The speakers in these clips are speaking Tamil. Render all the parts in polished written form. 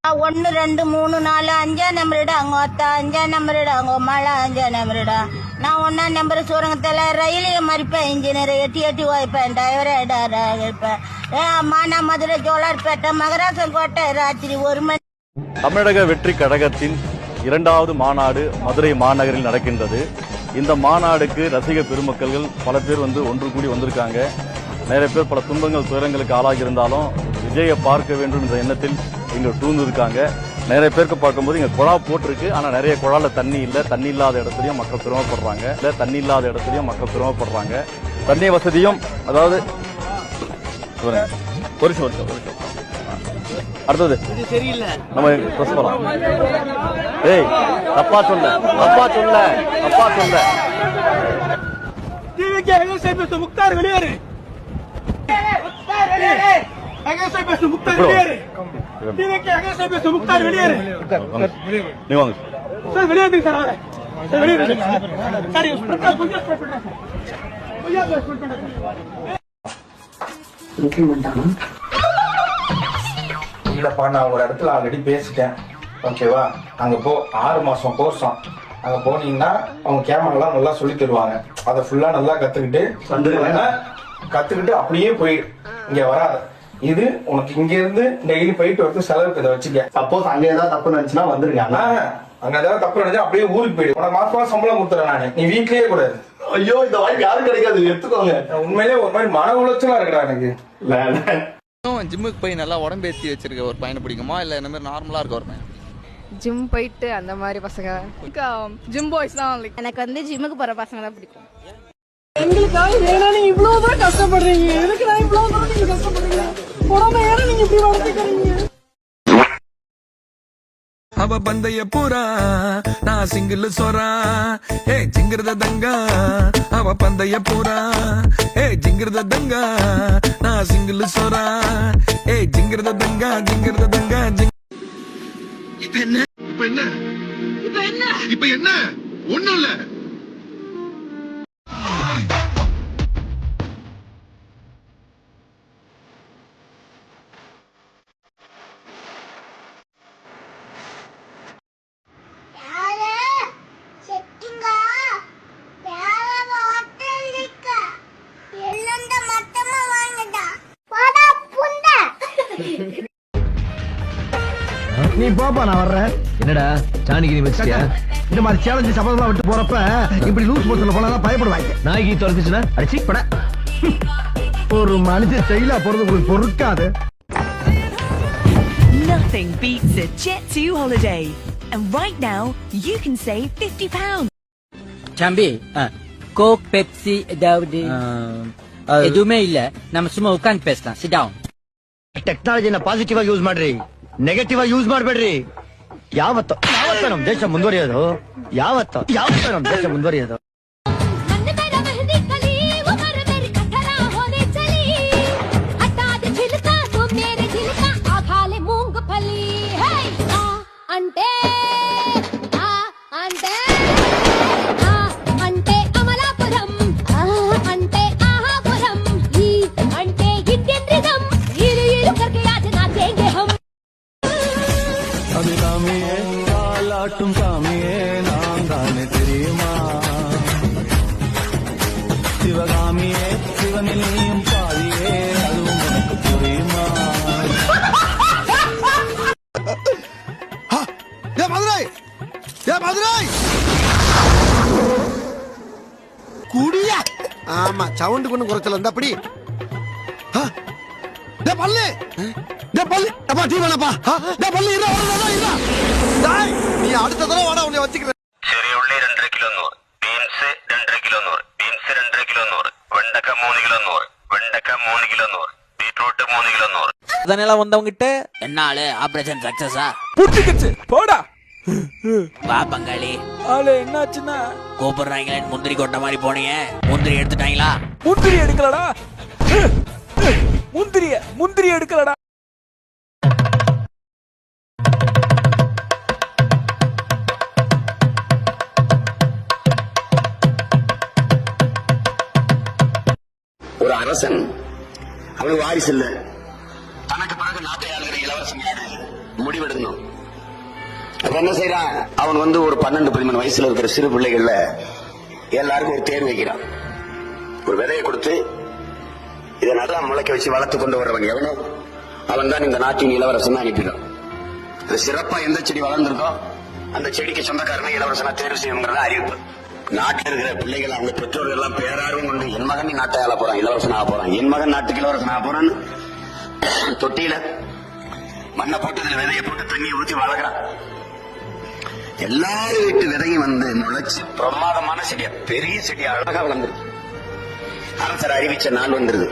1 2 3 4 5 நம்பர் அங்க 5 நம்பர் அங்க மழை 5 நம்பர் நான் 1 நம்பர் சுரங்கத்தில் ரயிலிய மறிப்பேன் இன்ஜினியர் எட்டி வாய்ப்பேன் டிரைவரை இருப்பேன் மானா மதுரை ஜோலார்பேட்டை மகராசன் கோட்டை ராத்திரி 1 மணி. தமிழக வெற்றி கழகத்தின் 2வது மாநாடு மதுரை மாநகரில் நடக்கின்றது. இந்த மாநாடுக்கு ரசிக பெருமக்கள் பல பேர் ஒன்று கூடி வந்திருக்காங்க. நிறைய பேர் பல துன்பங்கள் துயரங்களுக்கு ஆளாகி இருந்தாலும் விஜயை பார்க்க வேண்டும் என்ற எண்ணத்தில் இங்க சூழ்ந்திருக்காங்க. நிறைய பேருக்கு பார்க்கும்போது இங்க குழா போட்டிருக்கு. ஆனா நிறைய குழால தண்ணி இல்ல. தண்ணி இல்லாத இடத்துலயும் மக்கள் சிரமப்படுறாங்க. தண்ணி வசதியும் அதாவது ஒரு அடுத்தது நம்ம போலாம். ஏய் தப்பா சொல்ல முக்தார் வெளியேறு. முக்தார் வெளியேறு. நீ வாங்க சார் வெளியேறு சார். இல்லப்பா நான் ஒரு இடத்துல ஆல்ரெடி பேசிட்டேன். ஓகேவா? அங்க 6 மாசம் கோர்ஸம். அங்க போனீங்கன்னா அவங்க கேமராலாம் நல்லா சொல்லி தருவாங்க. அதை ஃபுல்லா நல்லா கத்துக்கிட்டு அப்படியே போய் இங்க வராது. இது உனக்கு இங்க இருந்து டெய்லி போயிட்டு வரது செலவுக்கு இதை வச்சுக்க. சப்போஸ் அங்க ஏதாவது தப்பு நினைச்சுன்னா வந்துருங்க. அங்க ஏதாவது தப்பு நினைச்சா அப்படியே ஊருக்கு போயிடு. உனக்கு மாசமா சம்பளம் கொடுத்துறேன் நானு. நீ வீட்லயே கூடாது. ஐயோ இந்த வாய்ப்பு யாரும் கிடைக்காது, எடுத்துக்கோங்க. உண்மையிலே ஒரு மாதிரி மன உளைச்சலா இருக்குடா எனக்கு. ஜிம்முக்கு போய் நல்லா உடம்பேத்தி வச்சிருக்க ஒரு பையனை பிடிக்குமா இல்ல இந்த மாதிரி நார்மலா இருக்க ஒரு பையன்? ஜிம் போயிட்டு அந்த மாதிரி பசங்க, ஜிம் பாய்ஸ் தான். எனக்கு ஜிம்முக்கு போற பசங்க தான் பிடிக்கும். எங்களுக்காக ஏன்னா நீங்க இவ்வளவு தூரம் கஷ்டப்படுறீங்க. எனக்கு நான் இவ்வளவு தூரம் நீங்க கஷ்டப்படுறீங்க. உடம்பு ஏன்னா நீங்க இப்படி வளர்த்துக்கிறீங்க. அவ பந்தய பூரா நான் சிங்கிள் சொரா ஏ ஜிங்கிரத தங்கா. அவ பந்தய பூரா ஏ ஜிங்கிரத தங்கா நான் சிங்கிள் சொரா ஏ ஜிங்கிரத தங்கா. இப்ப என்ன ஒண்ணும் இல்ல. நீ போப்பா, நான் வர்றேன். என்னடா சாணிக்கு நீ வச்சிட்டியா? இந்த மாதிரி சேலஞ்சு சபதமா விட்டு போறப்ப இப்படி லூஸ் போட்டுல போனா பயப்படுவாங்க. நாய்க்கு தொலைச்சுன்னா அடிச்சு பட ஒரு மனுஷன் ஸ்டைலா போறது உங்களுக்கு பொறுக்காது. Nothing beats a Jet2 holiday. And right now, you can save £50. தம்பி, கோக் பெப்சி ஏதாவது எதுவுமே இல்ல. நம்ம சும்மா உட்கார்ந்து பேசலாம். Sit down. ಟೆಕ್ನಾಲಜಿನ ಪಾಸಿಟಿವ್ ಆಗಿ ಯೂಸ್ ಮಾಡ್ರಿ, ನೆಗೆಟಿವ್ ಆಗಿ ಯೂಸ್ ಮಾಡ್ಬೇಡ್ರಿ. ಯಾವತ್ತೋ ನಮ್ ದೇಶ ಮುಂದುವರಿಯೋದು, ಯಾವತ್ತೋ ನಮ್ ದೇಶ ಮುಂದುವರಿಯೋದು. சாமியே நான் தானே தெரியுமா? சிவகாமியே சிவனிலையும் பாதியே அதுவும் எனக்கு புரியுமா? மதுரை குடியா? ஆமா, சவுண்ட் கொண்டு குறைச்சல இருந்தா அப்படி. பல்லு அப்பா டீ வேணப்பா. பல்லு நீ அடுத்த தடவை வாடா, உன்னை வச்சுக்கிறேன். ചെറിയ ഉള്ളി 2.5 kilo 100, beans 2.5 kilo 100, beans 2.5 kilo 100, വെണ്ടക്ക 3 കിലോ 100, വെണ്ടക്ക 3 കിലോ 100, ബീട്രൂട്ട് 3 കിലോ 100. அதனால வந்தவங்கிட்ட என்னால ஆபரேஷன் சக்சஸா புடிச்சிச்சு போடா. வா பங்காளி. ஆளே என்னாச்சுன்னா கூப்பிடுறாங்களே முந்திரி கொட்ட மாதிரி போனீங்க. முந்திரி எடுத்துட்டாங்களா? முந்திரி எடுக்கலடா. முந்திரி எடுக்கலடா. ஒரு அரசன் அவனுக்கு வாரிசு இல்ல. தனக்கு பிறகு நாட்டை ஆளுகிற இளவரசன் யாரு? முடிவெடுக்கணும். அப்ப என்ன செய்யறான், அவன் வந்து ஒரு 12-13 வயசுல இருக்கிற சிறு பிள்ளைகள்ல எல்லாருக்கும் ஒரு தேர்வு வைக்கிறான். ஒரு விதையை கொடுத்து இதை நல்லா முளைக்க வச்சு வளர்த்து கொண்டு வர்றவன் எவனோ அவன் தான் இந்த நாட்டின் இளவரசன் அனுப்பிடும். சிறப்பா எந்த செடி வளர்ந்துருக்கோ அந்த செடிக்கு சொந்தக்காரனை இளவரசனா தேர்வு செய்யணுங்கிறத அறிவிப்பு. நாட்டில் இருக்கிற பிள்ளைகள் அவங்க பெற்றோர்கள் எல்லாம் பேரார்வம் கொண்டு என் மகன் நாட்டை ஆள போறான், இளவரசன் ஆக போறான், என் மகன் நாட்டுக்கு இளவரசன் ஆக போறான்னு தொட்டியில மண்ணை போட்டு விதையை போட்டு தண்ணியை ஊற்றி வளர்க்கிறான். எல்லாரும் வீட்டு விதையும் வந்து முளைச்சு பிரமாதமான செடியா, பெரிய செடியா அழகா வளர்ந்துருக்கு. அரசர் அறிவிச்ச நாள் வந்துருது,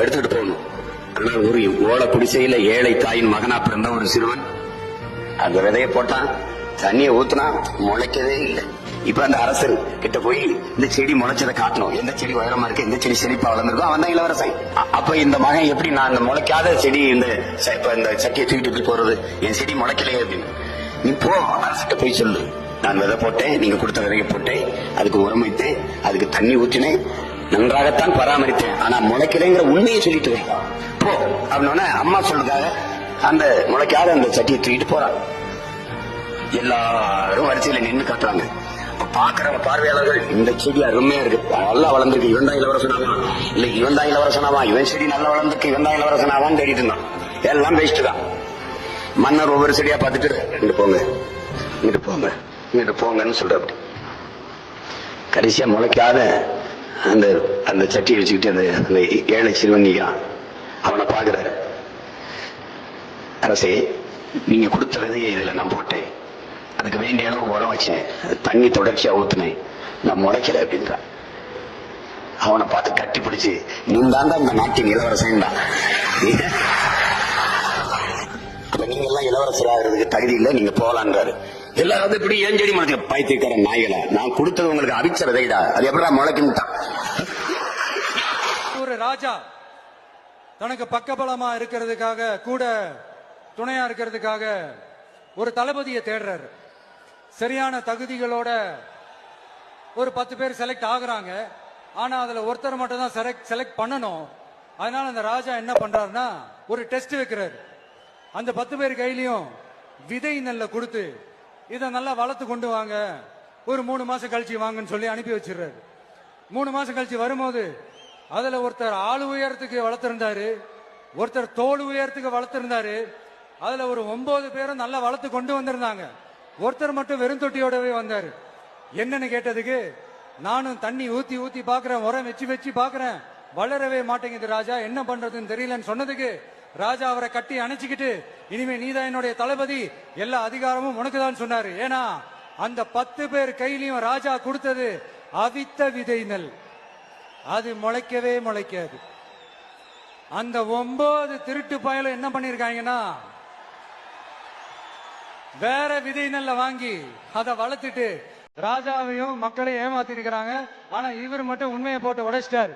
எடுத்துக்கிட்டு போகணும். ஆனால் ஒரு ஓலை குடிசையில ஏழை தாயின் மகனா பிறந்த ஒரு சிறுவன் அந்த விதையை போட்டான், தண்ணியை ஊத்துனா முளைக்கவே இல்லை. இப்ப அந்த அரசர் கிட்ட போய் இந்த செடி முளைச்சதை காட்டணும், எந்த செடி உயரமா இருக்கு, எந்த செடி செழிப்பா வளர்ந்துருக்கோ அவன் தான் இளவரசன். அப்ப இந்த மகன் எப்படி நான் இந்த முளைக்காத செடி இந்த சட்டியை தூக்கிட்டு போறது, என் செடி முளைக்கலையே அப்படின்னு. நீ போ அரசிட்ட போய் சொல்லு, நான் விதை போட்டேன், நீங்க கொடுத்த விதையை போட்டேன், அதுக்கு உரம் வைத்தேன், அதுக்கு தண்ணி ஊற்றினேன், நன்றாகத்தான் பராமரித்தேன், ஆனா முளைக்கலைங்கிற உண்மையை சொல்லிட்டு வைக்கலாம் போ அப்படின்னா அம்மா சொல்றதுக்காக அந்த முளைக்காத அந்த சட்டியை தூக்கிட்டு போறான். எல்லாரும் வரிசையில நின்று காட்டுறாங்க. பாக்குறவங்க பார்வையாளர்கள் இந்த செடி அருமையா இருக்கு, நல்லா வளர்ந்துருக்கு, இவன் தான் இளவரசனாவான், இல்ல இவன் தான் இளவரசனாவான், இவன் செடி நல்லா வளர்ந்துருக்கு, இவன் தான் இளவரசனாவான்னு தேடிட்டு இருந்தான். எல்லாம் பேசிட்டு தான் மன்னர் ஒவ்வொரு செடியா பார்த்துட்டு இங்கிட்டு போங்க, இங்கிட்டு போங்க, இங்கிட்டு போங்கன்னு சொல்ற. அப்படி கடைசியா முளைக்காத அந்த அந்த சட்டியை வச்சுக்கிட்டு அந்த ஏழை சிறுவன் நிற்கிறான். அவனை பாக்குறாரு. அரசே, நீங்க கொடுத்த விதையை இதுல நான் போட்டேன், அதுக்கு வேண்டிய அளவு உரம் வச்சேன், தண்ணி தொடர்ச்சியா ஊத்துனேன், நான் முளைக்கல அப்படின்றான். அவனை பார்த்து கட்டி பிடிச்சு, நீ தாண்டா இந்த நாட்டின் இளவரசன் தான், அப்ப நீங்க எல்லாம் இளவரசர் ஆகிறதுக்கு தகுதி இல்லை, நீங்க போகலான்றாரு. எல்லாரும் இப்படி ஏன் செடி முளைக்க பைத்தியக்கார நாய்களை, நான் கொடுத்தது உங்களுக்கு அவிச்ச விதைடா, அது எப்படா முளைக்குன்ட்டான். ஒரு ராஜா தனக்கு பக்கபலமா இருக்கிறதுக்காக, கூட துணையா இருக்கிறதுக்காக ஒரு தளபதியை தேடுறாரு. சரியான தகுதிகளோட ஒரு 10 பேர் செலக்ட் ஆகுறாங்க. ஆனா அதுல ஒருத்தர் மட்டும் தான் செலக்ட் பண்ணணும். அதனால அந்த ராஜா என்ன பண்றாருன்னா ஒரு டெஸ்ட் வைக்கிறாரு. அந்த 10 பேர் கையிலையும் விதை நெல்லை கொடுத்து இதை நல்லா வளர்த்து கொண்டு வாங்க, ஒரு 3 மாசம் கழிச்சு வாங்கன்னு சொல்லி அனுப்பி வச்சிடுறாரு. 3 மாசம் கழிச்சு வரும்போது அதுல ஒருத்தர் ஆளு உயரத்துக்கு வளர்த்திருந்தாரு, ஒருத்தர் தோல் உயரத்துக்கு வளர்த்திருந்தாரு. அதுல ஒரு 9 பேரும் நல்லா வளர்த்து கொண்டு வந்திருந்தாங்க. ஒருத்தர் மட்டும் வெறும் தொட்டியோடவே வந்தாரு. என்னன்னு கேட்டதுக்கு, நானும் தண்ணி ஊத்தி ஊத்தி பாக்குறேன், உரம் வச்சு வச்சு பாக்குறேன், வளரவே மாட்டேங்குது ராஜா, என்ன பண்றதுன்னு தெரியலன்னு சொன்னதுக்கு ராஜா அவரை கட்டி அணைச்சுக்கிட்டு, இனிமே நீதான் என்னுடைய தளபதி, எல்லா அதிகாரமும் உனக்குதான் சொன்னாரு. ஏன்னா அந்த 10 பேர் கையிலையும் ராஜா கொடுத்தது அவித்த விதை நெல், அது முளைக்கவே முளைக்காது. அந்த 9 திருட்டு பயலும் என்ன பண்ணிருக்காங்கன்னா வேற விதை நெல்லை வாங்கி அதை வளர்த்துட்டு ராஜாவையும் மக்களையும் ஏமாத்தி இருக்கிறாங்க. ஆனா இவர் மட்டும் உண்மையை போட்டு உடைச்சிட்டாரு.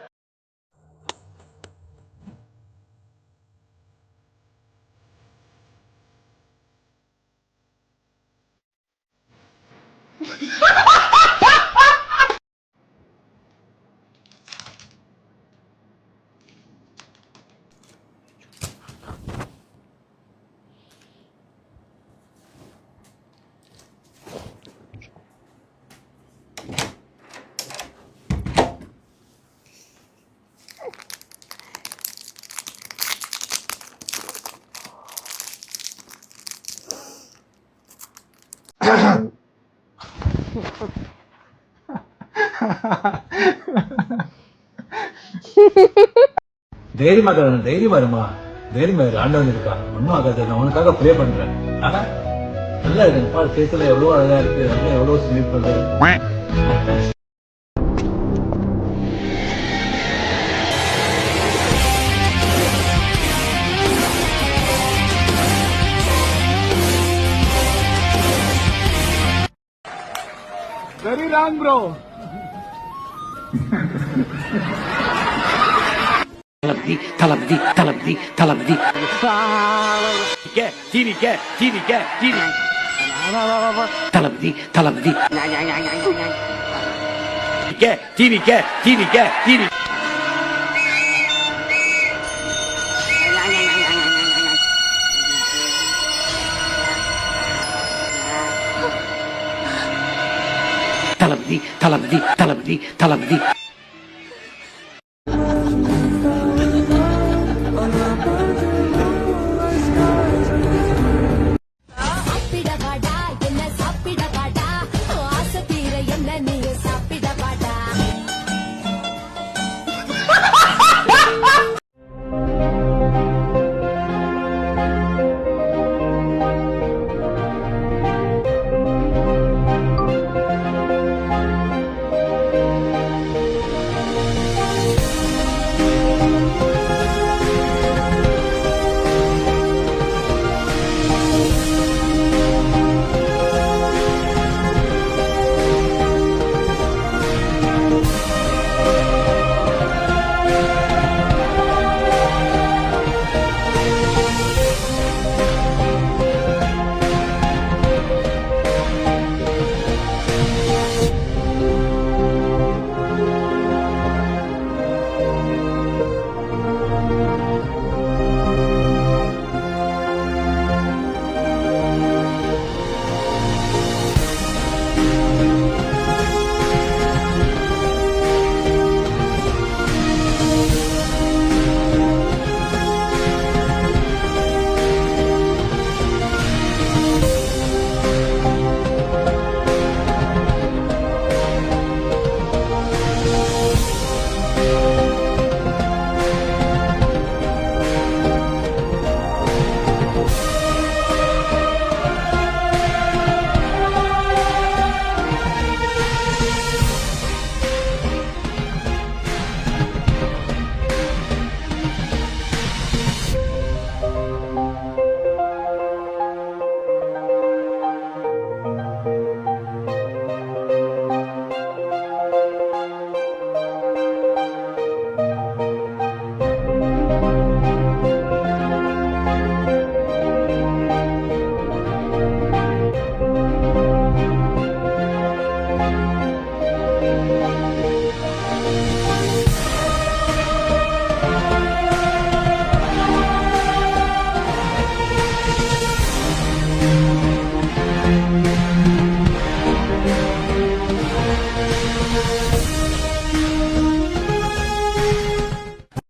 தைரியமா தைரியமா இருமா, தைரியமா இரு, ஆண்டவன் இருக்கா, ஒன்னும் ஆகாது, நான் உனக்காக ப்ரே பண்றேன். ஆனா நல்லா இருக்கு, பாரு பேசல எவ்வளவு அழகா இருக்கு, நல்லா எவ்வளவு ஸ்லீப் பண்றது. Very wrong bro. Thalapathy Thalapathy Thalapathy தீனிக்க தீனிக்க தீனி தளபதி தளபதி தீனிக்க தீனிக்க தீனி தளபதி தளபதி தளபதி